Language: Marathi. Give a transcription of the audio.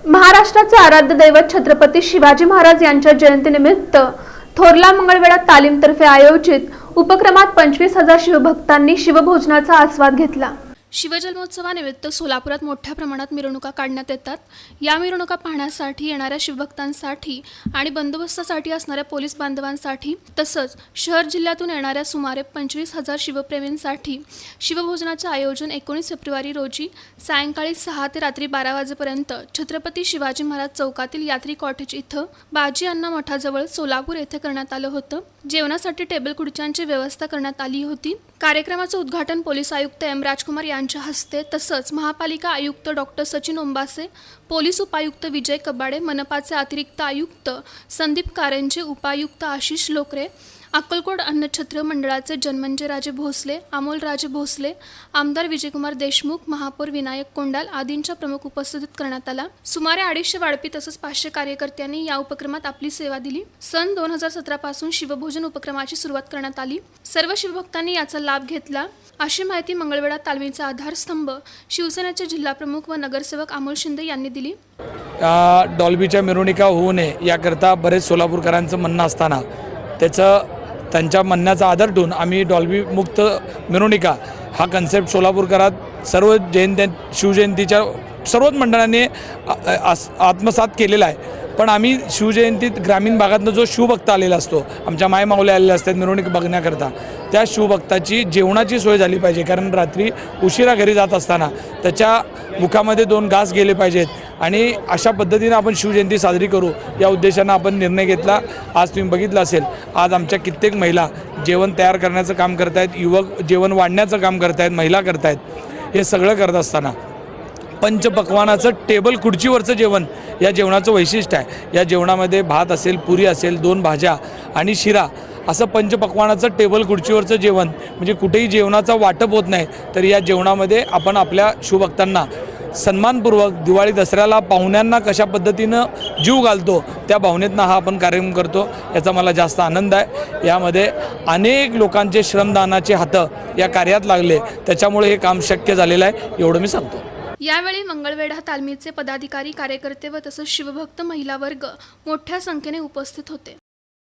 महाराष्ट्राचे आराध्य दैवत छत्रपती शिवाजी महाराज यांच्या जयंतीनिमित्त थोरला मंगळवेढा तालीमतर्फे आयोजित उपक्रमात 25,000 शिवभक्तांनी शिवभोजनाचा आस्वाद घेतला। शिवजन्मोत्सवानिमित्त सोलापुरात मोठ्या प्रमाणात मिरवणुका काढण्यात येतात। या मिरवणुका पाहण्यासाठी येणाऱ्या शिवभक्तांसाठी आणि बंदोबस्तासाठी असणाऱ्या पोलीस बांधवांसाठी तसंच शहर जिल्ह्यातून येणाऱ्या सुमारे 25,000 शिवप्रेमींसाठी शिवभोजनाचे आयोजन 19 फेब्रुवारी रोजी सायंकाळी 6 ते रात्री 12 वाजेपर्यंत छत्रपती शिवाजी महाराज चौकातील यात्री कॉटेज इथं बाजी अण्णा मठाजवळ सोलापूर येथे करण्यात आलं होतं। जेवणासाठी टेबल खुर्च्यांची व्यवस्था करण्यात आली होती। कार्यक्रमाचं उद्घाटन पोलीस आयुक्त एम राजकुमार यांच्या हस्ते तसंच महापालिका आयुक्त डॉक्टर सचिन ओंबासे, पोलीस उपायुक्त विजय कबाडे, मनपाचे अतिरिक्त आयुक्त संदीप कारंजे, उपायुक्त आशिष लोकरे, अक्कलकोट अन्नछत्र मंडळाचे जन्मंजयराजे भोसले, अमोलराजे भोसले, आमदार विजयकुमार देशमुख, महापौर विनायक कोंडाल आदींच्या प्रमुख उपस्थितीत करण्यात आला। सुमारे 250 वाढपी तसंच 500 कार्यकर्त्यांनी या उपक्रमात आपली सेवा दिली। सन 2017 पासून शिवभोजन उपक्रमाची सुरुवात करण्यात आली। सर्व शिवभक्तांनी याचा लाभ घेतला अशी माहिती मंगळवेढा तालमीचा आधारस्तंभ शिवसेनेचे जिल्हाप्रमुख व नगरसेवक अमोल शिंदे यांनी दिली। डॉल्बीच्या मिरवणुका होऊ नये याकरता बरेच सोलापूरकरांचं म्हणणं असताना त्यांच्या म्हणण्याचा आदर ठेवून आम्ही डॉल्बी मुक्त मिरवणुका हा कन्सेप्ट सोलापूरकरात सर्व शिवजयंतीच्या सर्वच मंडळांनी आत्मसात केलेला आहे। पण आम्ही शिवजयंतीत ग्रामीण भागातनं जो शिवभक्त आलेला असतो, आमच्या मायमाऊल्या आलेल्या असतात मिरवणूक बघण्याकरता, त्या शिवभक्ताची जेवणाची सोय झाली पाहिजे। कारण रात्री उशिरा घरी जात असताना त्याच्या मुखामध्ये 2 घास गेले पाहिजेत आणि अशा पद्धतीने आपण शिवजयंती साजरी करू या उद्देशानं आपण निर्णय घेतला। आज तुम्ही बघितलं असेल, आज आमच्या कित्येक महिला जेवण तयार करण्याचं काम करत आहेत, युवक जेवण वाढण्याचं काम करत आहेत, महिला करत आहेत। हे सगळं करत असताना पंचपक्वानाचं टेबल खुर्चीवरचं जेवण या जेवणाचं वैशिष्ट्य आहे। या जेवणामध्ये भात असेल, पुरी असेल, 2 भाज्या आणि शिरा असं पंचपक्वानाचं टेबल खुर्चीवरचं जेवण म्हणजे कुठेही जेवणाचा वाटप होत नाही। तर या जेवणामध्ये आपण आपल्या शिवभक्तांना सन्मानपूर्वक दिवाळी दसऱ्याला पाहुण्यांना कशा पद्धतीनं जीव घालतो त्या भावनेतनं हा आपण कार्यक्रम करतो, याचा मला जास्त आनंद आहे। यामध्ये अनेक लोकांचे श्रमदानाचे हातं या कार्यात लागले, त्याच्यामुळे हे काम शक्य झालेलं आहे एवढं मी सांगतो। यावेळी मंगळवेढा तालमीचे पदाधिकारी, कार्यकर्ते व तसंच शिवभक्त महिला वर्ग मोठ्या संख्येने उपस्थित होते।